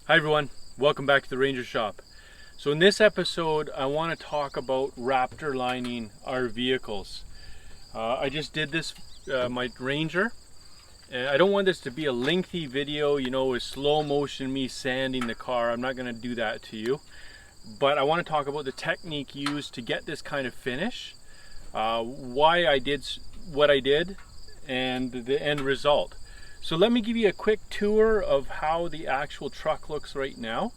Hi everyone, welcome back to the Ranger Shop. So in this episode I want to talk about Raptor lining our vehicles. I just did this, my Ranger. I don't want this to be a lengthy video, you know, with slow motion me sanding the car. I'm not going to do that to you. But I want to talk about the technique used to get this kind of finish, why I did what I did, and the end result. So let me give you a quick tour of how the actual truck looks right now,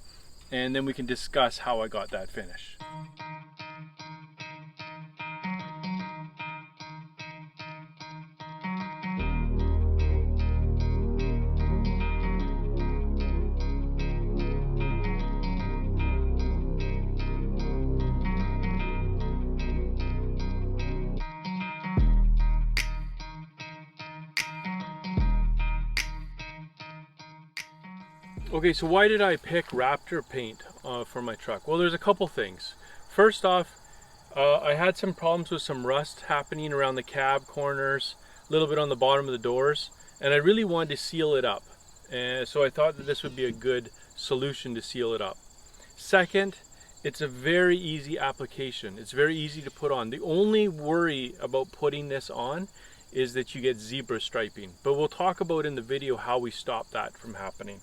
and then we can discuss how I got that finish. Okay, so why did I pick Raptor paint for my truck? Well, there's a couple things. First off, I had some problems with some rust happening around the cab corners, a little bit on the bottom of the doors, and I really wanted to seal it up. And so I thought that this would be a good solution to seal it up. Second, it's a very easy application. It's very easy to put on. The only worry about putting this on is that you get zebra striping, but we'll talk about in the video how we stop that from happening.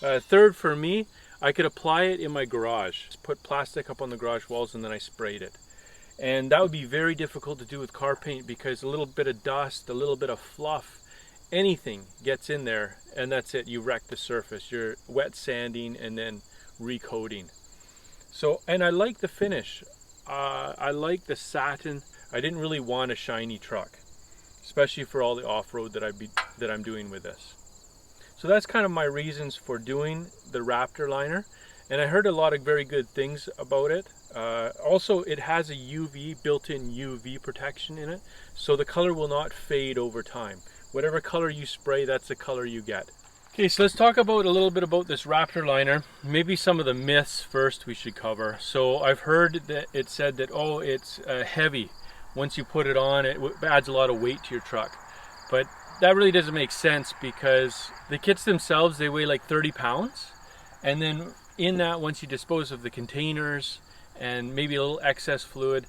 Third, for me, I could apply it in my garage. Just put plastic up on the garage walls and then I sprayed it. And that would be very difficult to do with car paint because a little bit of dust, a little bit of fluff, anything gets in there and that's it. You wreck the surface. You're wet sanding and then recoating. So, and I like the finish. I like the satin. I didn't really want a shiny truck, especially for all the off-road that I'm doing with this. So that's kind of my reasons for doing the Raptor liner, and I heard a lot of very good things about it. Also, it has a built-in UV protection in it, so the color will not fade over time. Whatever color you spray, that's the color you get. Okay, so let's talk about a little bit about this Raptor liner. Maybe some of the myths first we should cover. So I've heard that it said that, oh, it's heavy. Once you put it on, it adds a lot of weight to your truck. But that really doesn't make sense because the kits themselves, they weigh like 30 pounds. And then in that, once you dispose of the containers and maybe a little excess fluid,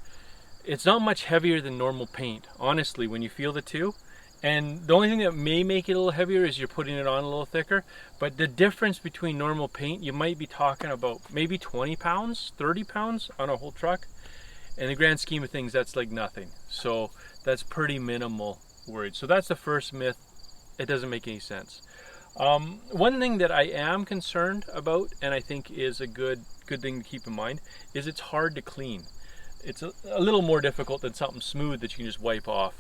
it's not much heavier than normal paint, honestly, when you feel the two. And the only thing that may make it a little heavier is you're putting it on a little thicker. But the difference between normal paint, you might be talking about maybe 20 pounds, 30 pounds on a whole truck. In the grand scheme of things, that's like nothing. So that's pretty minimal worried. So that's the first myth. It doesn't make any sense. One thing that I am concerned about, and I think is a good thing to keep in mind, is it's hard to clean. It's a little more difficult than something smooth that you can just wipe off.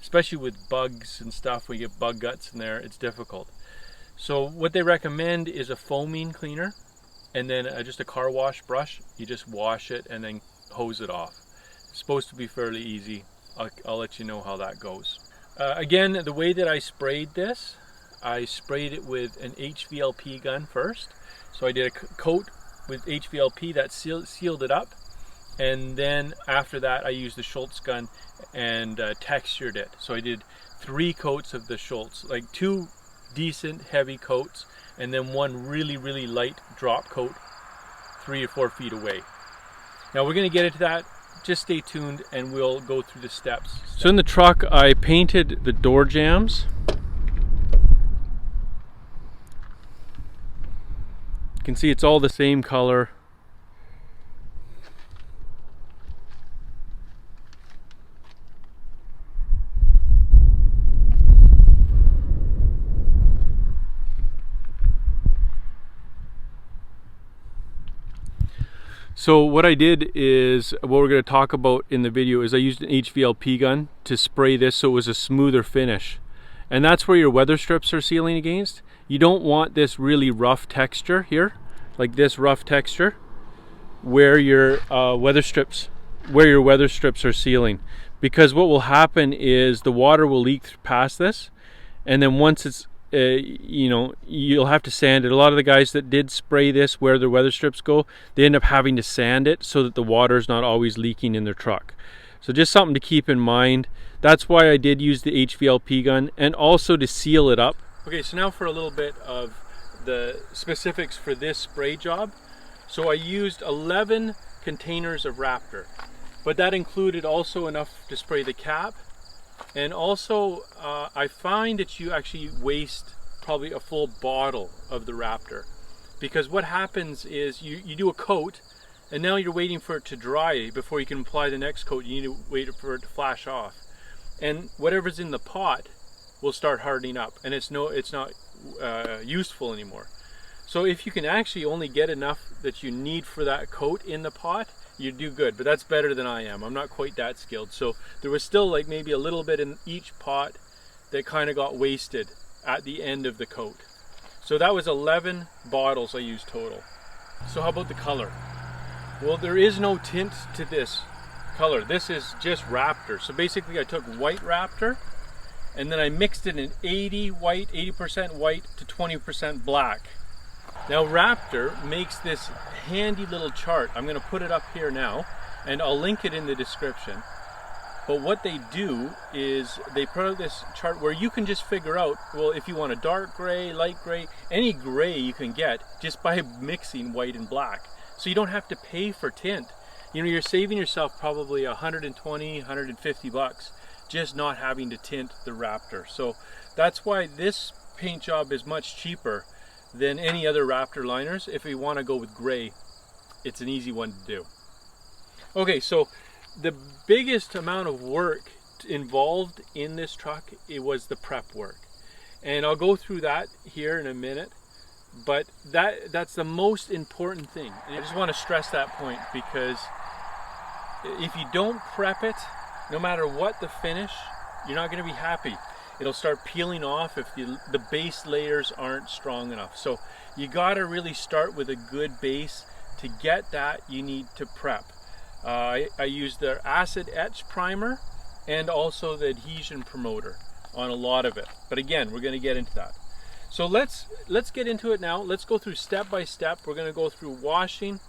Especially with bugs and stuff, we get bug guts in there, it's difficult. So what they recommend is a foaming cleaner and then just a car wash brush. You just wash it and then hose it off. It's supposed to be fairly easy. I'll let you know how that goes. Again, the way that I sprayed this, I sprayed it with an HVLP gun first. So I did a coat with HVLP that sealed it up. And then after that, I used the Shutz gun and textured it. So I did 3 coats of the Schultz, like 2 decent heavy coats, and then 1 really, really light drop coat 3 or 4 feet away. Now we're going to get into that. Just stay tuned and we'll go through the steps. So in the truck, I painted the door jambs. You can see it's all the same color. So what I did is, what we're going to talk about in the video is I used an HVLP gun to spray this so it was a smoother finish. And that's where your weather strips are sealing against. You don't want this really rough texture here, like this rough texture, where your weather strips are sealing. Because what will happen is the water will leak past this, and then once it's you know, you'll have to sand it. A lot of the guys that did spray this where their weather strips go, they end up having to sand it so that the water is not always leaking in their truck. So just something to keep in mind. That's why I did use the HVLP gun, and also to seal it up. Okay, so now for a little bit of the specifics for this spray job. So I used 11 containers of Raptor, but that included also enough to spray the cap. And also I find that you actually waste probably a full bottle of the Raptor, because what happens is you do a coat and now you're waiting for it to dry before you can apply the next coat. You need to wait for it to flash off, and whatever's in the pot will start hardening up, and it's not useful anymore. So if you can actually only get enough that you need for that coat in the pot, you do good. But that's better than I am. I'm not quite that skilled. So there was still like maybe a little bit in each pot that kind of got wasted at the end of the coat. So that was 11 bottles I used total. So how about the color? Well, there is no tint to this color. This is just Raptor. So basically I took white Raptor and then I mixed it in 80% white to 20% black. Now Raptor makes this handy little chart. I'm going to put it up here now and I'll link it in the description. But what they do is they put out this chart where you can just figure out, well, if you want a dark gray, light gray, any gray you can get just by mixing white and black. So you don't have to pay for tint. You know, you're saving yourself probably 120, 150 bucks just not having to tint the Raptor. So that's why this paint job is much cheaper than any other Raptor liners. If we want to go with gray, it's an easy one to do. Okay, so the biggest amount of work involved in this truck, it was the prep work. And I'll go through that here in a minute, but that's the most important thing. And I just want to stress that point, because if you don't prep it, no matter what the finish, you're not going to be happy. It'll start peeling off if the base layers aren't strong enough. So you got to really start with a good base. To get that, you need to prep. I used the acid etch primer and also the adhesion promoter on a lot of it. But again, we're going to get into that. So let's get into it now. Let's go through step by step. We're going to go through washing,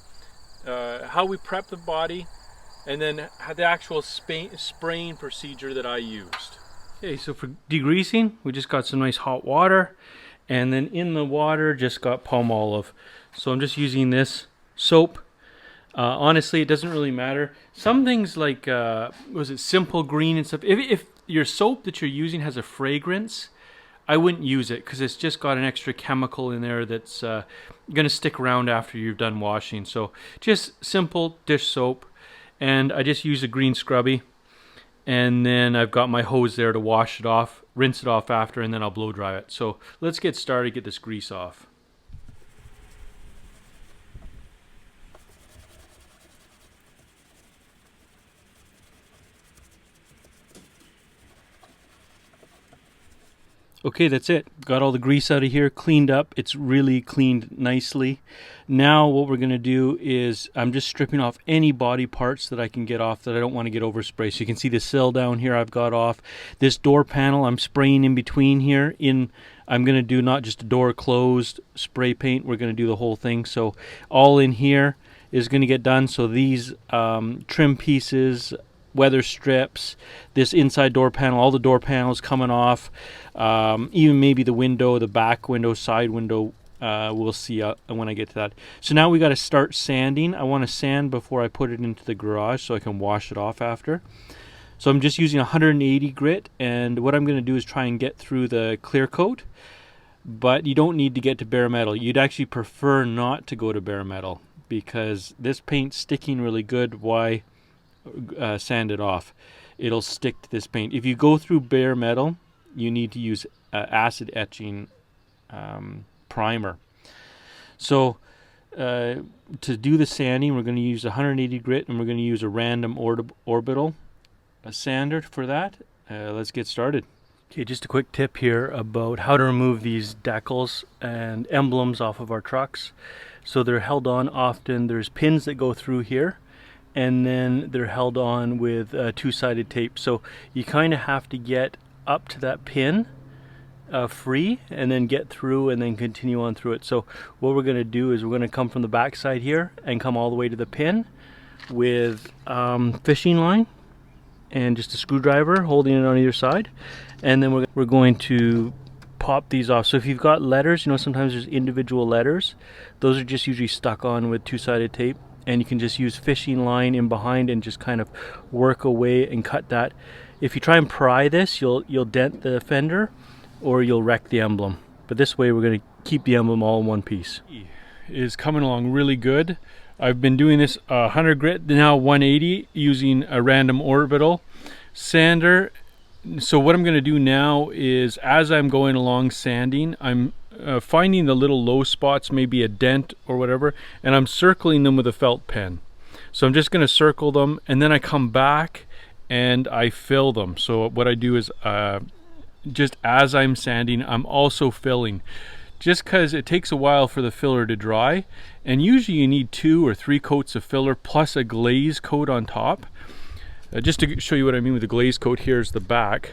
how we prep the body, and then the actual spraying procedure that I used. Okay, so for degreasing, we just got some nice hot water, and then in the water just got palm olive. So I'm just using this soap. Honestly, it doesn't really matter. Some things like, was it Simple Green and stuff, if your soap that you're using has a fragrance, I wouldn't use it, because it's just got an extra chemical in there that's going to stick around after you're done washing. So just simple dish soap, and I just use a green scrubby. And then I've got my hose there to wash it off, rinse it off after, and then I'll blow dry it. So let's get started, get this grease off. Okay, that's it. Got all the grease out of here, cleaned up. It's really cleaned nicely. Now what we're going to do is I'm just stripping off any body parts that I can get off that I don't want to get overspray. So you can see the sill down here I've got off. This door panel I'm spraying in between here. I'm going to do not just a door closed spray paint. We're going to do the whole thing. So all in here is going to get done. So these trim pieces, weather strips, this inside door panel, all the door panels coming off, even maybe the window, the back window, side window, we'll see when I get to that. So now we got to start sanding. I want to sand before I put it into the garage so I can wash it off after. So I'm just using 180 grit, and what I'm going to do is try and get through the clear coat, but you don't need to get to bare metal. You'd actually prefer not to go to bare metal, because this paint's sticking really good. Why sand it off? It'll stick to this paint. If you go through bare metal, you need to use acid etching primer. So to do the sanding, we're going to use 180 grit, and we're going to use a random orbital sander for that. Let's get started. Okay, just a quick tip here about how to remove these decals and emblems off of our trucks. So they're held on often. There's pins that go through here, and then they're held on with two-sided tape. So you kind of have to get up to that pin free, and then get through, and then continue on through it. So what we're going to do is we're going to come from the back side here and come all the way to the pin with fishing line and just a screwdriver holding it on either side, and then we're going to pop these off. So if you've got letters, you know, sometimes there's individual letters. Those are just usually stuck on with two-sided tape, and you can just use fishing line in behind and just kind of work away and cut that. If you try and pry this, you'll dent the fender or you'll wreck the emblem. But this way we're going to keep the emblem all in one piece. Is coming along really good. I've been doing this 100 grit, now 180, using a random orbital sander. So what I'm going to do now is, as I'm going along sanding, I'm finding the little low spots, maybe a dent or whatever, and I'm circling them with a felt pen. So I'm just going to circle them, and then I come back and I fill them. So what I do is just as I'm sanding, I'm also filling, just because it takes a while for the filler to dry, and usually you need 2 or 3 coats of filler plus a glaze coat on top. Just to show you what I mean with the glaze coat, here's the back.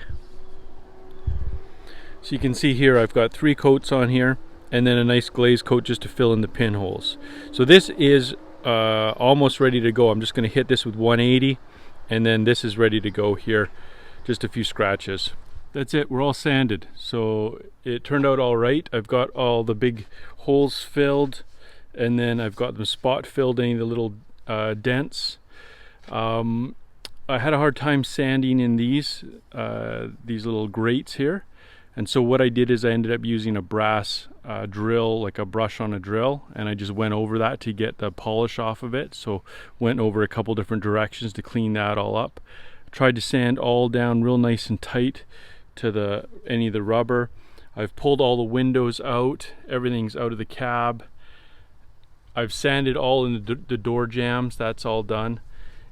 So you can see here I've got 3 coats on here, and then a nice glaze coat just to fill in the pinholes. So this is almost ready to go. I'm just going to hit this with 180, and then this is ready to go here. Just a few scratches. That's it, we're all sanded. So it turned out all right. I've got all the big holes filled, and then I've got them spot filled, any of the little dents. I had a hard time sanding in these little grates here, and so what I did is I ended up using a brass drill, like a brush on a drill, and I just went over that to get the polish off of it. So went over a couple different directions to clean that all up. Tried to sand all down real nice and tight to any of the rubber. I've pulled all the windows out, everything's out of the cab. I've sanded all in the door jambs, that's all done.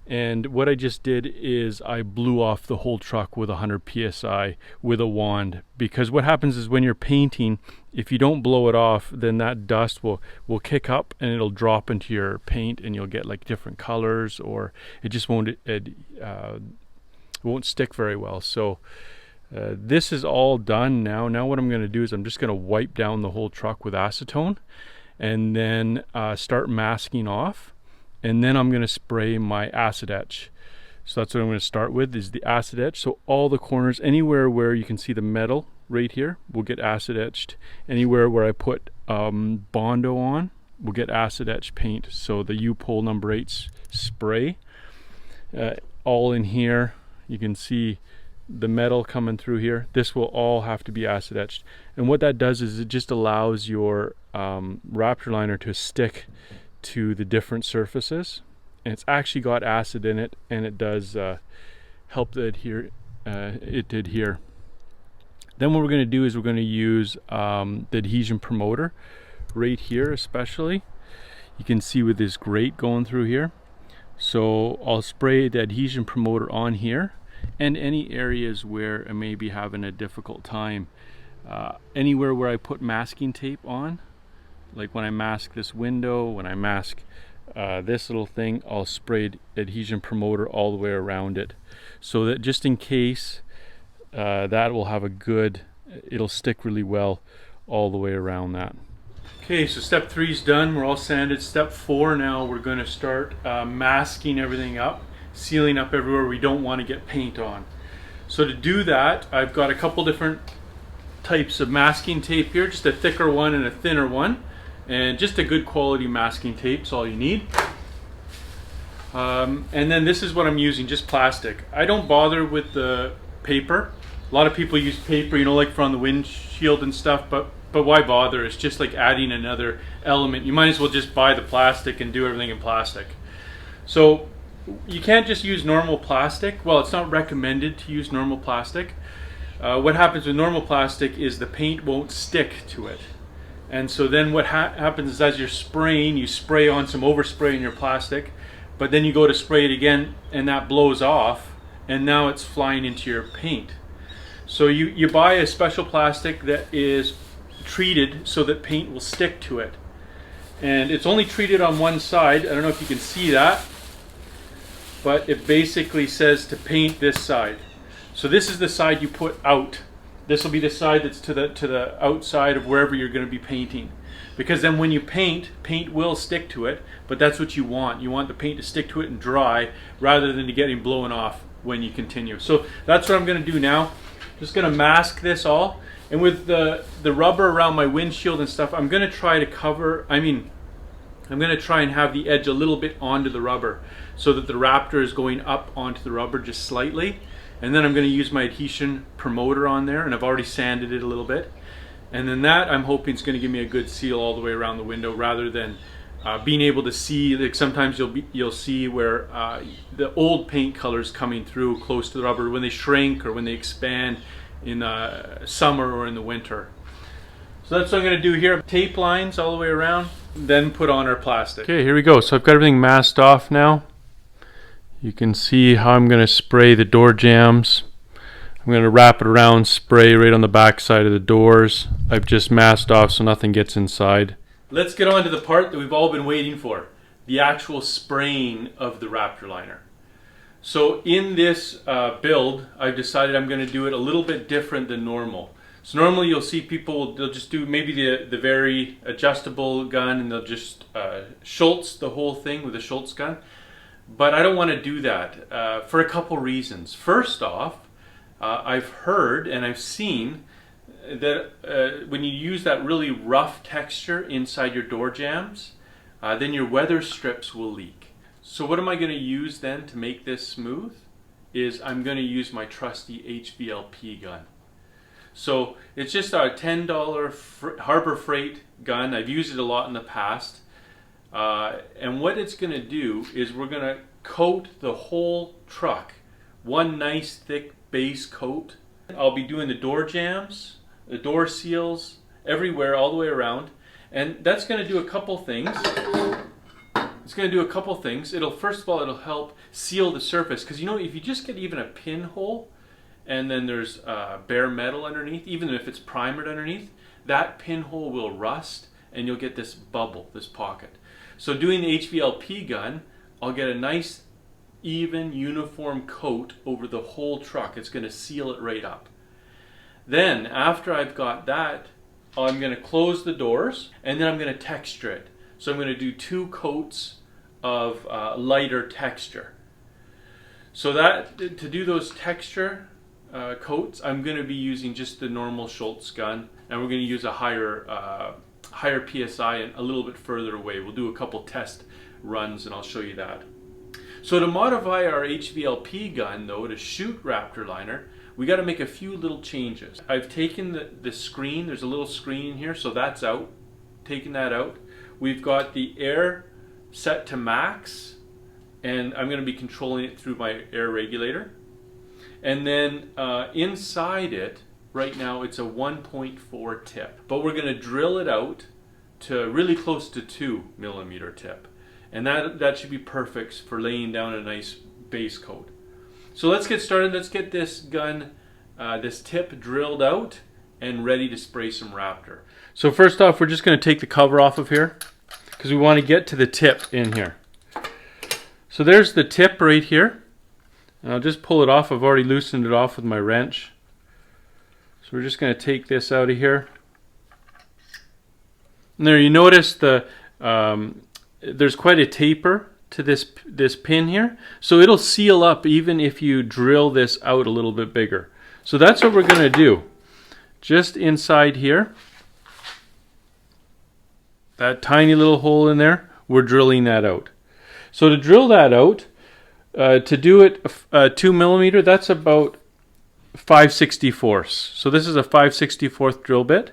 And what I just did is I blew off the whole truck with 100 psi with a wand, because what happens is when you're painting, if you don't blow it off, then that dust will kick up and it'll drop into your paint, and you'll get like different colors, or it just won't stick very well. So this is all done now. Now what I'm going to do is I'm just going to wipe down the whole truck with acetone, and then start masking off, and then I'm going to spray my acid etch. So that's what I'm going to start with, is the acid etch. So all the corners, anywhere where you can see the metal right here, will get acid etched. Anywhere where I put Bondo on will get acid etched paint. So the U-Pole number 8 spray, all in here. You can see the metal coming through here. This will all have to be acid etched, and what that does is it just allows your Raptor liner to stick to the different surfaces, and it's actually got acid in it, and it does help to adhere. Then what we're going to do is we're going to use the adhesion promoter right here, especially. You can see with this grate going through here. So I'll spray the adhesion promoter on here, and any areas where I may be having a difficult time. Anywhere where I put masking tape on, like when I mask this window, when I mask this little thing, I'll spray adhesion promoter all the way around it, so that just in case, that will have it'll stick really well all the way around that. Okay, so step 3 is done. We're all sanded. Step 4 now, we're going to start masking everything up, sealing up everywhere we don't want to get paint on. So to do that, I've got a couple different types of masking tape here, just a thicker one and a thinner one, and just a good quality masking tape is all you need. And then this is what I'm using, just plastic. I don't bother with the paper. A lot of people use paper, you know, like for on the windshield and stuff, but why bother? It's just like adding another element. You might as well just buy the plastic and do everything in plastic. So you can't just use normal plastic. Well, it's not recommended to use normal plastic. What happens with normal plastic is the paint won't stick to it. And so then what happens is, as you're spraying, you spray on some overspray in your plastic, but then you go to spray it again and that blows off, and now it's flying into your paint. So you buy a special plastic that is treated so that paint will stick to it. And it's only treated on one side. I don't know if you can see that, but it basically says to paint this side. So this is the side you put out. This will be the side that's to the outside of wherever you're going to be painting. Because then when you paint will stick to it, but that's what you want. You want the paint to stick to it and dry, rather than to getting blown off when you continue. So that's what I'm going to do now. Just going to mask this all, And with the rubber around my windshield and stuff, I'm going to try to cover, I'm going to try and have the edge a little bit onto the rubber so that the Raptor is going up onto the rubber just slightly. And then I'm going to use my adhesion promoter on there, and I've already sanded it a little bit. And then that I'm hoping is going to give me a good seal all the way around the window, rather than being able to see, like sometimes you'll see where the old paint colors coming through close to the rubber when they shrink or when they expand in summer or in the winter. So that's what I'm going to do here. Tape lines all the way around, then put on our plastic. Okay, here we go. So I've got everything masked off now. You can see how I'm going to spray the door jambs. I'm going to wrap it around, spray right on the back side of the doors. I've just masked off so nothing gets inside. Let's get on to the part that we've all been waiting for, the actual spraying of the Raptor Liner. So in this build, I've decided I'm going to do it a little bit different than normal. So normally you'll see people, they'll just do maybe the very adjustable gun, and they'll just Schultz the whole thing with a Shutz gun. But I don't want to do that for a couple reasons. First off, I've heard and I've seen that when you use that really rough texture inside your door jambs, then your weather strips will leak. So what am I going to use then to make this smooth? Is I'm going to use my trusty HVLP gun. So it's just a $10 Harbor Freight gun. I've used it a lot in the past. And what it's going to do is we're going to coat the whole truck. One nice thick base coat. I'll be doing the door jambs, the door seals, everywhere, all the way around. And that's going to do a couple things. It's going to do a couple things. First of all, it'll help seal the surface. Because you know, if you just get even a pinhole, and then there's bare metal underneath, even if it's primered underneath, that pinhole will rust and you'll get this bubble, this pocket. So doing the HVLP gun, I'll get a nice, even, uniform coat over the whole truck. It's going to seal it right up. Then, after I've got that, I'm going to close the doors, and then I'm going to texture it. So I'm going to do 2 coats of lighter texture. So that, to do those texture coats, I'm going to be using just the normal Schultz gun, and we're going to use a higher PSI and a little bit further away. We'll do a couple test runs and I'll show you that. So to modify our HVLP gun though, to shoot Raptor Liner, we got to make a few little changes. I've taken the screen, there's a little screen in here, so that's out. Taking that out. We've got the air set to max, and I'm going to be controlling it through my air regulator. And then inside it, right now it's a 1.4 tip, but we're going to drill it out to really close to 2mm tip, and that should be perfect for laying down a nice base coat. So let's get started. Let's get this gun, this tip drilled out and ready to spray some Raptor. So first off, we're just going to take the cover off of here because we want to get to the tip in here. So there's the tip right here. And I'll just pull it off. I've already loosened it off with my wrench. So we're just going to take this out of here. And there, you notice there's quite a taper to this pin here. So it'll seal up even if you drill this out a little bit bigger. So that's what we're going to do. Just inside here, that tiny little hole in there, we're drilling that out. So to drill that out, to do it 2mm, that's about 5/64. So this is a 5/64 drill bit,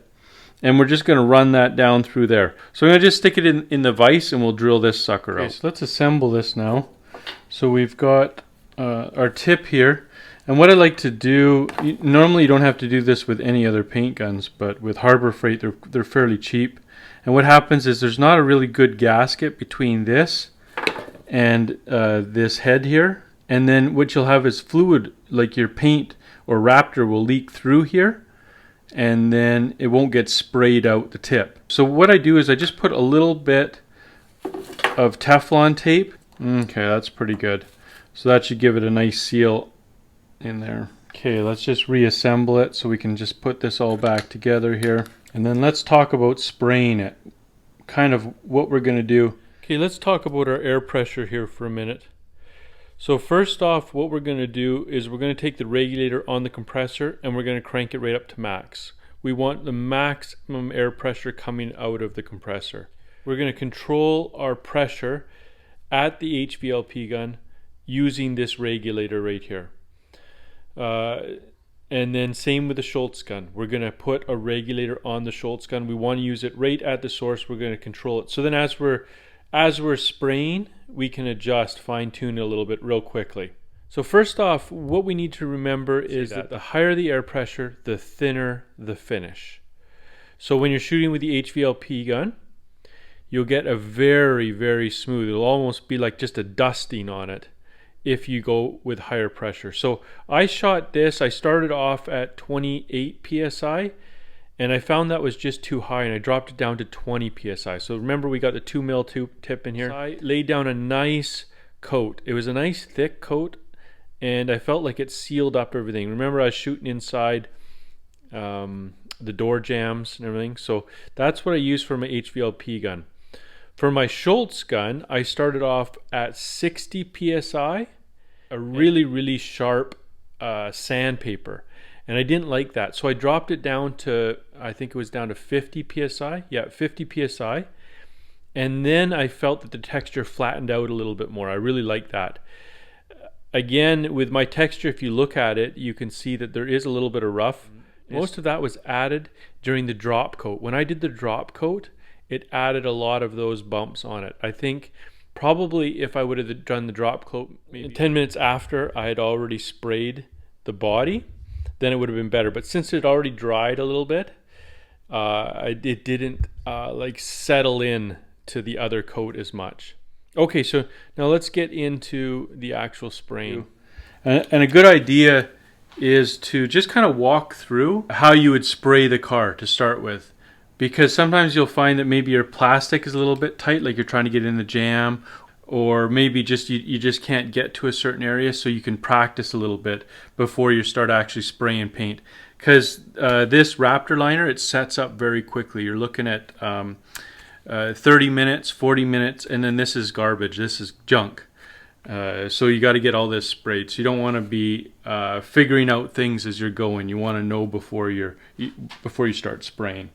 and we're just going to run that down through there. So I'm going to just stick it in the vise and we'll drill this sucker out. So let's assemble this now. So we've got our tip here, and what I like to do, normally you don't have to do this with any other paint guns, but with Harbor Freight they're fairly cheap. And what happens is there's not a really good gasket between this and this head here, and then what you'll have is fluid, like your paint or Raptor will leak through here, and then it won't get sprayed out the tip. So what I do is I just put a little bit of Teflon tape. Okay, that's pretty good. So that should give it a nice seal in there. Okay, let's just reassemble it so we can just put this all back together here. And then let's talk about spraying it, kind of what we're going to do. Okay, let's talk about our air pressure here for a minute. So first off, what we're going to do is we're going to take the regulator on the compressor and we're going to crank it right up to max. we want the maximum air pressure coming out of the compressor. We're going to control our pressure at the HVLP gun using this regulator right here. And then same with the Schultz gun. We're going to put a regulator on the Schultz gun. We want to use it right at the source. We're going to control it. So then as we're spraying, we can adjust, fine tune it a little bit real quickly. So first off, what we need to remember is that the higher the air pressure, the thinner the finish. So when you're shooting with the HVLP gun, you'll get a very, very smooth, it'll almost be like just a dusting on it if you go with higher pressure. So I shot this, I started off at 28 PSI, and I found that was just too high, and I dropped it down to 20 PSI. So remember, we got the 2 mil tip in here. I laid down a nice coat. It was a nice thick coat, and I felt like it sealed up everything. Remember, I was shooting inside the door jambs and everything. So that's what I used for my HVLP gun. For my Schultz gun, I started off at 60 PSI, a really, really sharp sandpaper. And I didn't like that. So I dropped it down to, I think it was down to 50 PSI. Yeah, 50 PSI. And then I felt that the texture flattened out a little bit more. I really like that. Again, with my texture, if you look at it, you can see that there is a little bit of rough. Most of that was added during the drop coat. When I did the drop coat, it added a lot of those bumps on it. I think probably if I would have done the drop coat maybe 10 minutes after I had already sprayed the body, then it would have been better. But since it already dried a little bit, it didn't like settle in to the other coat as much. Okay, so now let's get into the actual spraying. And a good idea is to just kind of walk through how you would spray the car to start with. Because sometimes you'll find that maybe your plastic is a little bit tight, like you're trying to get in the jam, or maybe just you just can't get to a certain area, so you can practice a little bit before you start actually spraying paint. Because this Raptor Liner, it sets up very quickly. You're looking at 30 minutes, 40 minutes, and then this is garbage. This is junk. So you got to get all this sprayed. So you don't want to be figuring out things as you're going. You want to know before you start spraying.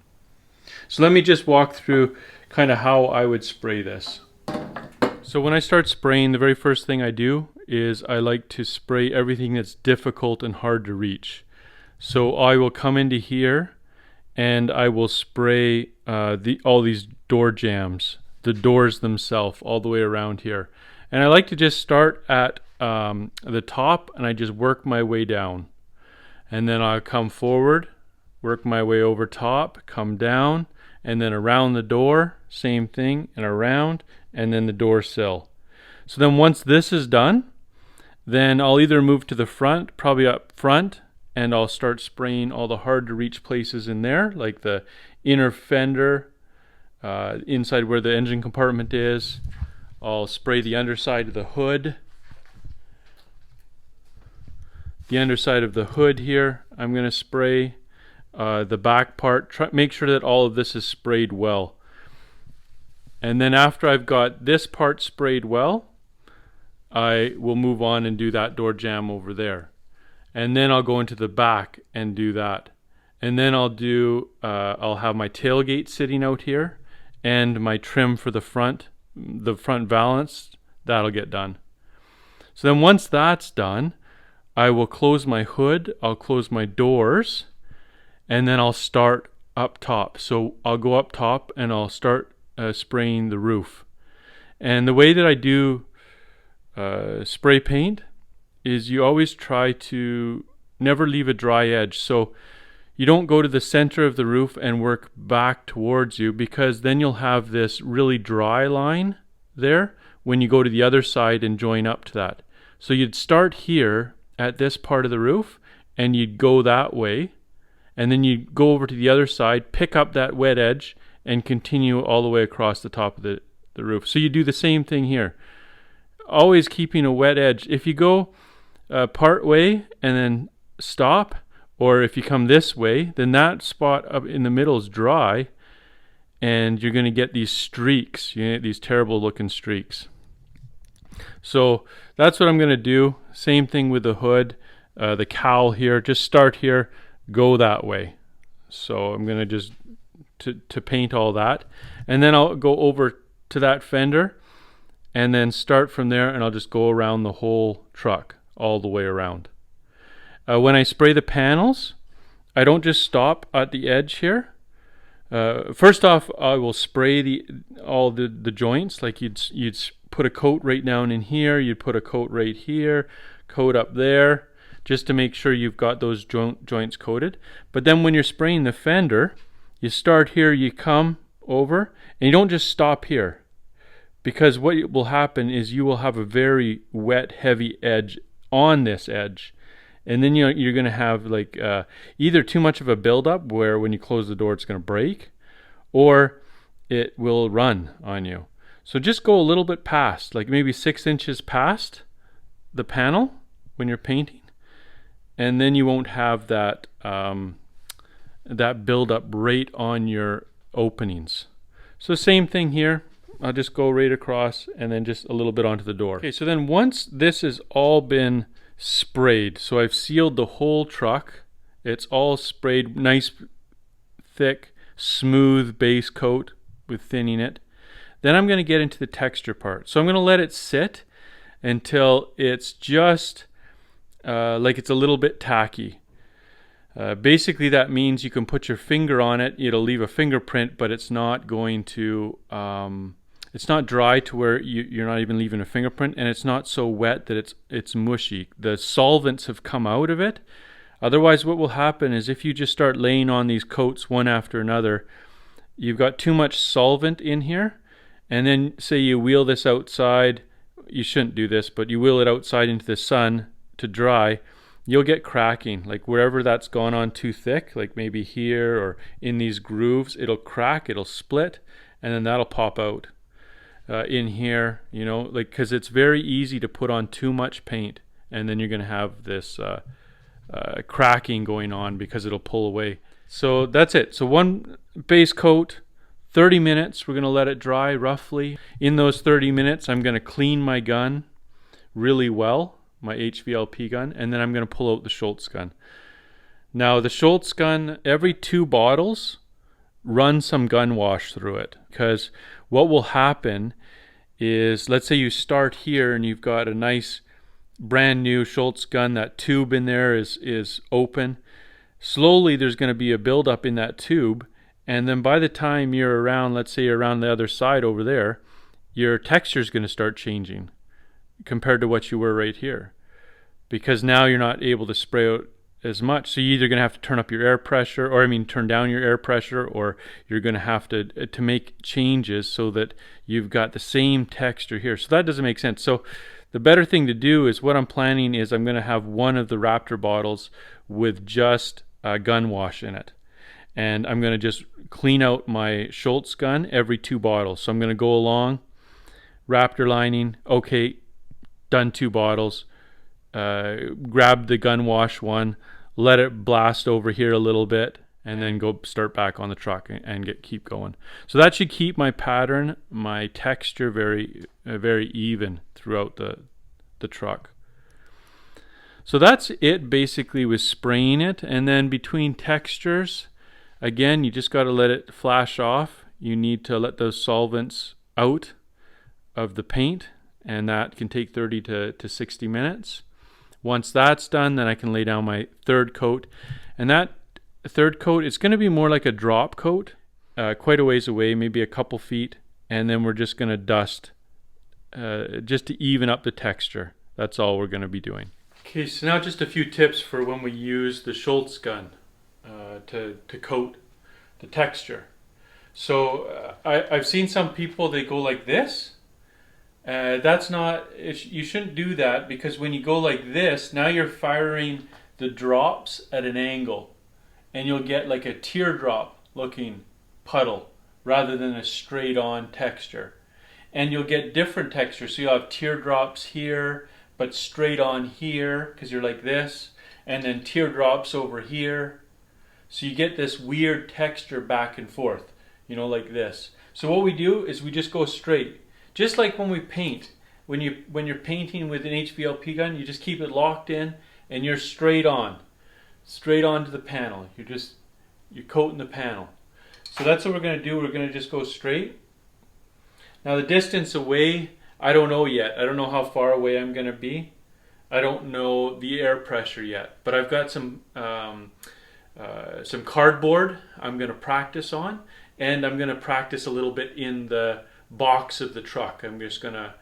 So let me just walk through kind of how I would spray this. So when I start spraying, the very first thing I do is I like to spray everything that's difficult and hard to reach. So I will come into here and I will spray all these door jambs, the doors themselves, all the way around here. And I like to just start at the top and I just work my way down. And then I'll come forward, work my way over top, come down, and then around the door, same thing, and around, and then the door sill. So then once this is done, then I'll either move to the front, probably up front, and I'll start spraying all the hard to reach places in there, like the inner fender, inside where the engine compartment is. I'll spray the underside of the hood. The underside of the hood here, I'm going to spray. The back part, make sure that all of this is sprayed well. And then after I've got this part sprayed well, I will move on and do that door jamb over there. And then I'll go into the back and do that. And then I'll have my tailgate sitting out here and my trim for the front valance, that'll get done. So then once that's done, I will close my hood, I'll close my doors, and then I'll start up top. So I'll go up top and I'll start spraying the roof. And the way that I do spray paint is you always try to never leave a dry edge. So you don't go to the center of the roof and work back towards you, because then you'll have this really dry line there when you go to the other side and join up to that. So you'd start here at this part of the roof and you'd go that way, and then you go over to the other side, pick up that wet edge, and continue all the way across the top of the roof. So you do the same thing here, always keeping a wet edge. If you go part way and then stop, or if you come this way, then that spot up in the middle is dry, and you're going to get these streaks. You get these terrible looking streaks. So that's what I'm going to do. Same thing with the hood, the cowl here. Just start here, go that way. So I'm gonna just to paint all that, and then I'll go over to that fender and then start from there, and I'll just go around the whole truck all the way around. When I spray the panels, I don't just stop at the edge here. First off, I will spray all the joints. Like you'd put a coat right down in here, you'd put a coat right here, coat up there, just to make sure you've got those joints coated. But then when you're spraying the fender, you start here, you come over, and you don't just stop here. Because what will happen is you will have a very wet, heavy edge on this edge. And then you're going to have like either too much of a buildup where when you close the door it's going to break, or it will run on you. So just go a little bit past, like maybe 6 inches past the panel when you're painting, and then you won't have that that buildup right on your openings. So same thing here. I'll just go right across and then just a little bit onto the door. Okay, so then once this has all been sprayed, so I've sealed the whole truck, it's all sprayed, nice thick smooth base coat with thinning it, then I'm going to get into the texture part. So I'm going to let it sit until it's just like it's a little bit tacky. Basically that means you can put your finger on it, it'll leave a fingerprint, but it's not going to it's not dry to where you're not even leaving a fingerprint, and it's not so wet that it's mushy. The solvents have come out of it. Otherwise what will happen is if you just start laying on these coats one after another, you've got too much solvent in here, and then say you wheel this outside, you shouldn't do this, but you wheel it outside into the sun to dry, you'll get cracking. Like wherever that's gone on too thick, like maybe here or in these grooves, it'll crack, it'll split, and then that'll pop out. In here, you know, like, because it's very easy to put on too much paint, and then you're going to have this cracking going on because it'll pull away. So that's it. So one base coat, 30 minutes, we're going to let it dry roughly. In those 30 minutes, I'm going to clean my gun really well, my HVLP gun, and then I'm going to pull out the Schultz gun. Now the Schultz gun, every 2 bottles, run some gun wash through it, because what will happen is, let's say you start here and you've got a nice brand new Schultz gun, that tube in there is open. Slowly there's going to be a buildup in that tube, and then by the time you're around, let's say you're around the other side over there, your texture is going to start changing compared to what you were right here, because now you're not able to spray out as much. So you're either going to have to turn up your air pressure, or turn down your air pressure, or you're going to have to make changes so that you've got the same texture here. So that doesn't make sense. So the better thing to do is, what I'm planning is, I'm going to have one of the Raptor bottles with just gun wash in it, and I'm going to just clean out my Schultz gun every 2 bottles. So I'm going to go along, Raptor lining, okay, done 2 bottles, grab the gun wash one, let it blast over here a little bit, and then go start back on the truck and keep going. So that should keep my pattern, my texture very very even throughout the truck. So that's it basically with spraying it. And then between textures, again, you just got to let it flash off. You need to let those solvents out of the paint, and that can take 30 to 60 minutes. Once that's done, then I can lay down my 3rd coat, and that 3rd coat, it's going to be more like a drop coat, quite a ways away, maybe a couple feet, and then we're just going to dust just to even up the texture. That's all we're going to be doing. Okay, so now just a few tips for when we use the Schultz gun to coat the texture. So I've seen some people, they go like this. That's not, you shouldn't do that, because when you go like this, now you're firing the drops at an angle, and you'll get like a teardrop looking puddle rather than a straight on texture. And you'll get different textures, so you'll have teardrops here but straight on here because you're like this, and then teardrops over here. So you get this weird texture back and forth, you know, like this. So what we do is we just go straight. Just like when we paint, when you're painting with an HVLP gun, you just keep it locked in and you're straight on to the panel. you're coating the panel. So that's what we're going to do. We're going to just go straight. Now the distance away, I don't know yet. I don't know how far away I'm going to be. I don't know the air pressure yet. But I've got some cardboard I'm going to practice on. And I'm going to practice a little bit in the box of the truck. I'm just going to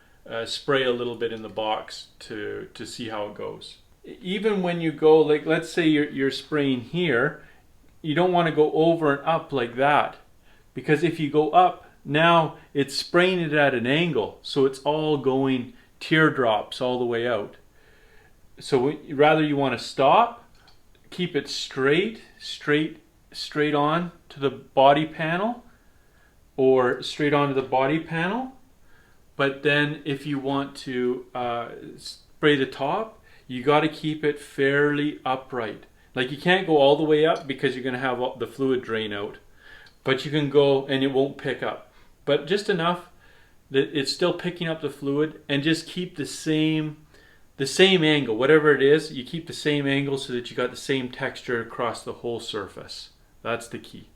spray a little bit in the box to see how it goes. Even when you go, like let's say you're spraying here, you don't want to go over and up like that, because if you go up, now it's spraying it at an angle, so it's all going teardrops all the way out. So rather you want to stop, keep it straight on to the body panel, or straight onto the body panel. But then if you want to spray the top, you got to keep it fairly upright. Like you can't go all the way up because you're going to have the fluid drain out. But you can go and it won't pick up. But just enough that it's still picking up the fluid, and just keep the same angle. Whatever it is, you keep the same angle so that you got the same texture across the whole surface. That's the key.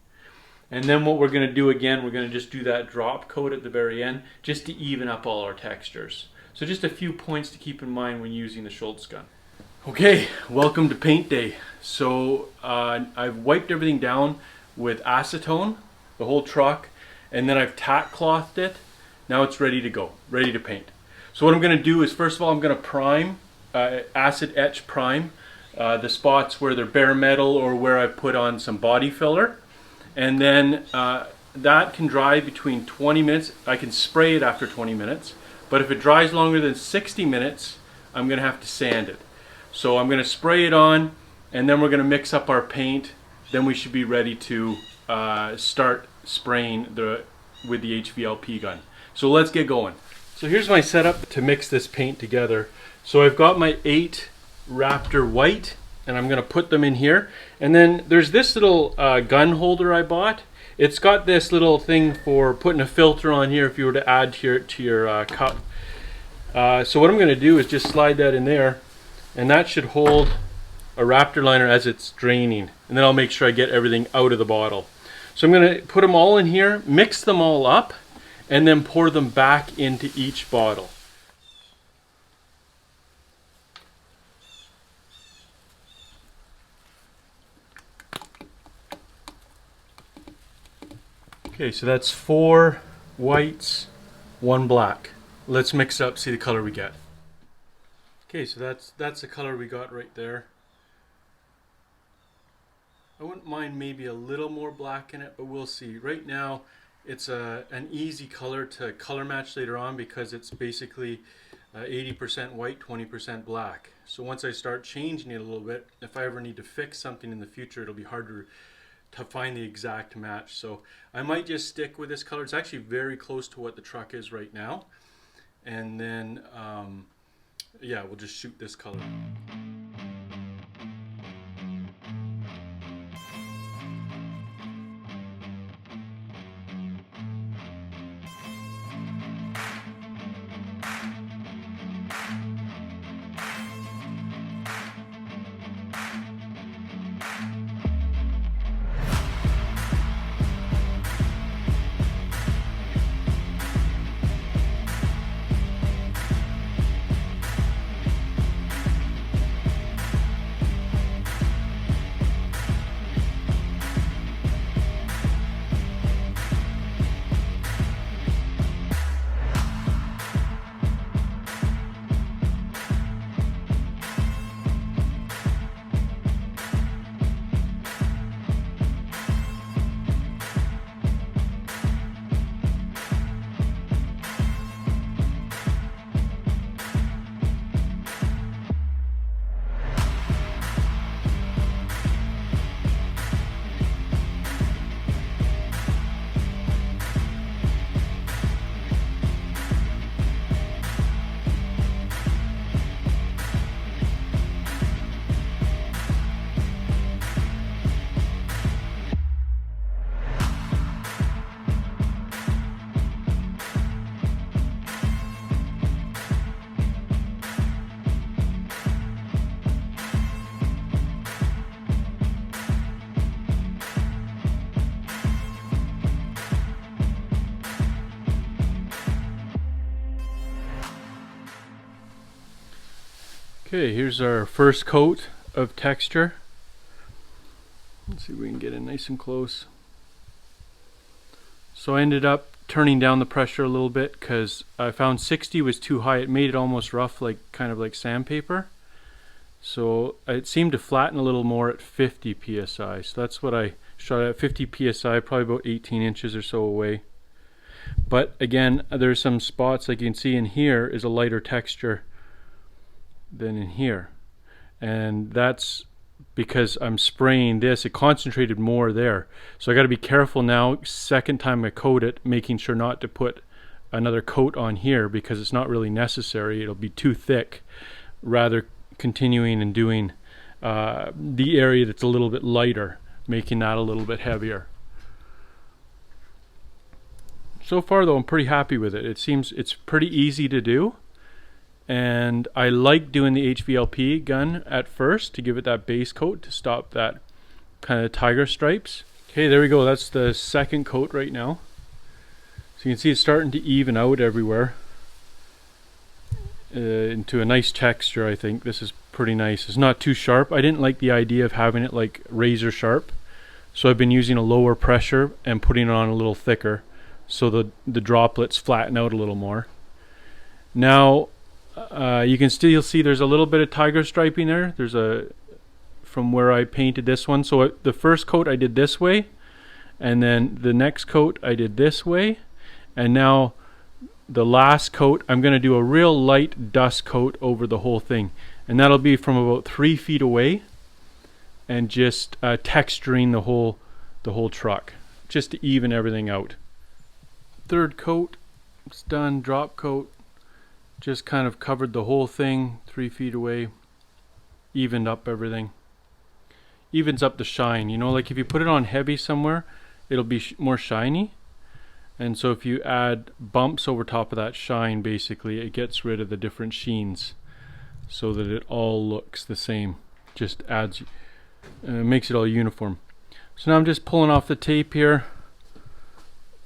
And then what we're going to do again, we're going to just do that drop coat at the very end just to even up all our textures. So just a few points to keep in mind when using the Schultz gun. Okay, welcome to paint day. So I've wiped everything down with acetone, the whole truck, and then I've tack clothed it. Now it's ready to go, ready to paint. So what I'm going to do is, first of all, I'm going to prime, acid etch prime the spots where they're bare metal or where I put on some body filler. And then that can dry between 20 minutes. I can spray it after 20 minutes. But if it dries longer than 60 minutes, I'm going to have to sand it. So I'm going to spray it on, and then we're going to mix up our paint. Then we should be ready to start spraying with the HVLP gun. So let's get going. So here's my setup to mix this paint together. So I've got my 8 Raptor white, and I'm going to put them in here. And then there's this little gun holder I bought. It's got this little thing for putting a filter on here if you were to add to your cup. So what I'm going to do is just slide that in there, and that should hold a Raptor Liner as it's draining. And then I'll make sure I get everything out of the bottle. So I'm going to put them all in here, mix them all up, and then pour them back into each bottle. Okay, so that's 4 whites, 1 black. Let's mix up, see the color we get. Okay, so that's the color we got right there. I wouldn't mind maybe a little more black in it, but we'll see. Right now, it's an easy color to color match later on because it's basically 80% white, 20% black. So once I start changing it a little bit, if I ever need to fix something in the future, it'll be harder to find the exact match. So I might just stick with this color. It's actually very close to what the truck is right now. And then, yeah, we'll just shoot this color. Okay, here's our first coat of texture. Let's see if we can get in nice and close. So I ended up turning down the pressure a little bit because I found 60 was too high. It made it almost rough, like kind of like sandpaper. So it seemed to flatten a little more at 50 psi. So that's what I shot at, 50 psi, probably about 18 inches or so away. But again, there's some spots, like you can see in here, is a lighter texture than in here. And that's because I'm spraying this. It concentrated more there. So I got to be careful now, second time I coat it, making sure not to put another coat on here because it's not really necessary. It'll be too thick. Rather continuing and doing the area that's a little bit lighter, making that a little bit heavier. So far though, I'm pretty happy with it. It seems it's pretty easy to do, and I like doing the HVLP gun at first to give it that base coat to stop that kind of tiger stripes. Okay, there we go. That's the second coat right now. So you can see it's starting to even out everywhere into a nice texture. I think this is pretty nice. It's not too sharp. I didn't like the idea of having it like razor sharp, so I've been using a lower pressure and putting it on a little thicker so the droplets flatten out a little more. Now you can still see there's a little bit of tiger striping there. There's a, from where I painted this one. So the first coat I did this way, and then the next coat I did this way, and now the last coat I'm going to do a real light dust coat over the whole thing, and that'll be from about 3 feet away, and just texturing the whole truck, just to even everything out. Third coat, it's done. Drop coat, just kind of covered the whole thing 3 feet away, evened up everything. Evens up the shine, you know, like if you put it on heavy somewhere, it'll be more shiny. And so if you add bumps over top of that shine, basically it gets rid of the different sheens so that it all looks the same. Just adds, makes it all uniform. So now I'm just pulling off the tape here.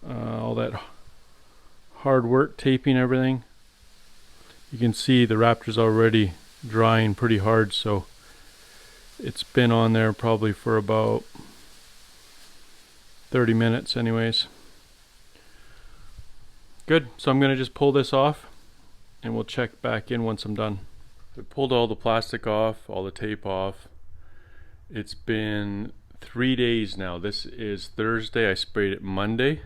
All that hard work taping everything. You can see the Raptor's already drying pretty hard, so it's been on there probably for about 30 minutes anyways. Good, so I'm going to just pull this off and we'll check back in once I'm done. I pulled all the plastic off, all the tape off. It's been 3 days now. This is Thursday. I sprayed it Monday.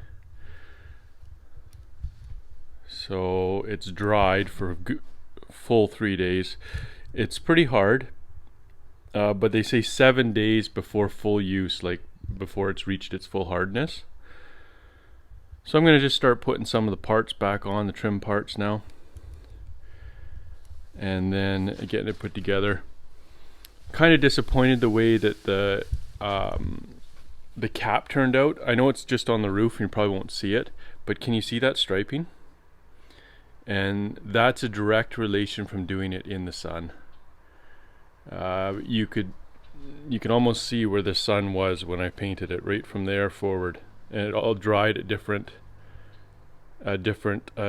So it's dried for a full 3 days. It's pretty hard, but they say 7 days before full use, like before it's reached its full hardness. So I'm going to just start putting some of the parts back on, the trim parts now, and then getting it put together. Kind of disappointed the way that the cap turned out. I know it's just on the roof and you probably won't see it, but can you see that striping? And that's a direct relation from doing it in the sun. You could almost see where the sun was when I painted it, right from there forward, and it all dried at different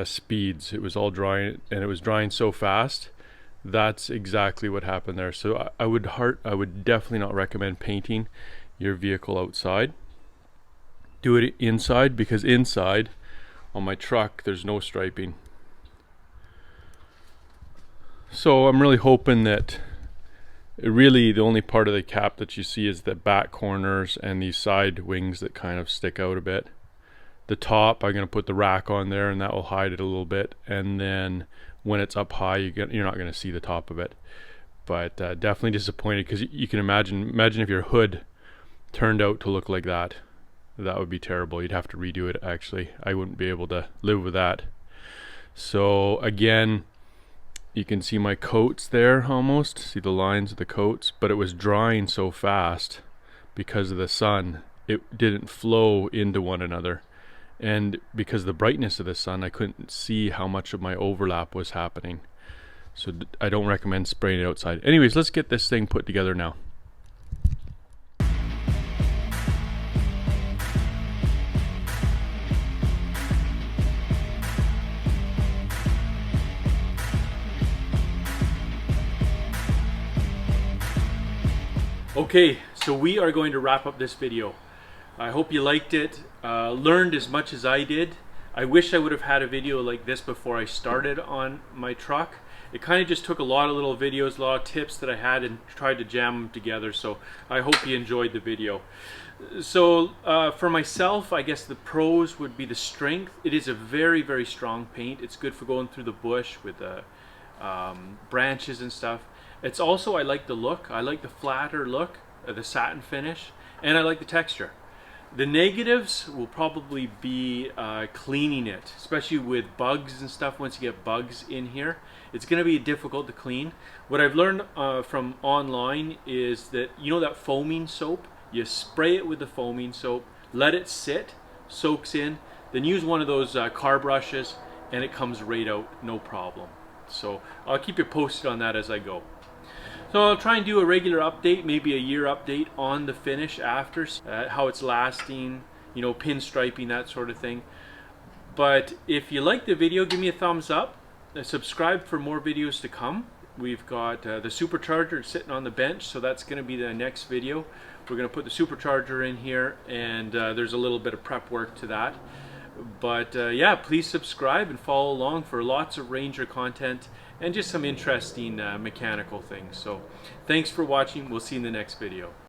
speeds. It was all drying, and it was drying so fast. That's exactly what happened there. So I would definitely not recommend painting your vehicle outside. Do it inside, because inside on my truck there's no striping. So I'm really hoping that really the only part of the cap that you see is the back corners and these side wings that kind of stick out a bit. The top, I'm going to put the rack on there and that will hide it a little bit, and then when it's up high you're not going to see the top of it. But definitely disappointed, because you can imagine if your hood turned out to look like that. That would be terrible. You'd have to redo it actually. I wouldn't be able to live with that. So again, you can see my coats there almost. See the lines of the coats, but it was drying so fast because of the sun. It didn't flow into one another. And because of the brightness of the sun, I couldn't see how much of my overlap was happening. So I don't recommend spraying it outside. Anyways, let's get this thing put together now. Okay, so we are going to wrap up this video. I hope you liked it, learned as much as I did. I wish I would have had a video like this before I started on my truck. It kind of just took a lot of little videos, a lot of tips that I had and tried to jam them together, so I hope you enjoyed the video. So for myself, I guess the pros would be the strength. It is a very, very strong paint. It's good for going through the bush with the branches and stuff. It's also, I like the look. I like the flatter look, the satin finish, and I like the texture. The negatives will probably be cleaning it, especially with bugs and stuff. Once you get bugs in here, it's going to be difficult to clean. What I've learned from online is that, you know, that foaming soap, you spray it with the foaming soap, let it sit, soaks in, then use one of those car brushes, and it comes right out, no problem. So I'll keep you posted on that as I go. So I'll try and do a regular update, maybe a year update on the finish after, how it's lasting, you know, pinstriping, that sort of thing. But if you like the video, give me a thumbs up, subscribe for more videos to come. We've got the supercharger sitting on the bench, so that's going to be the next video. We're going to put the supercharger in here, and there's a little bit of prep work to that. But yeah, please subscribe and follow along for lots of Ranger content and just some interesting mechanical things. So thanks for watching. We'll see you in the next video.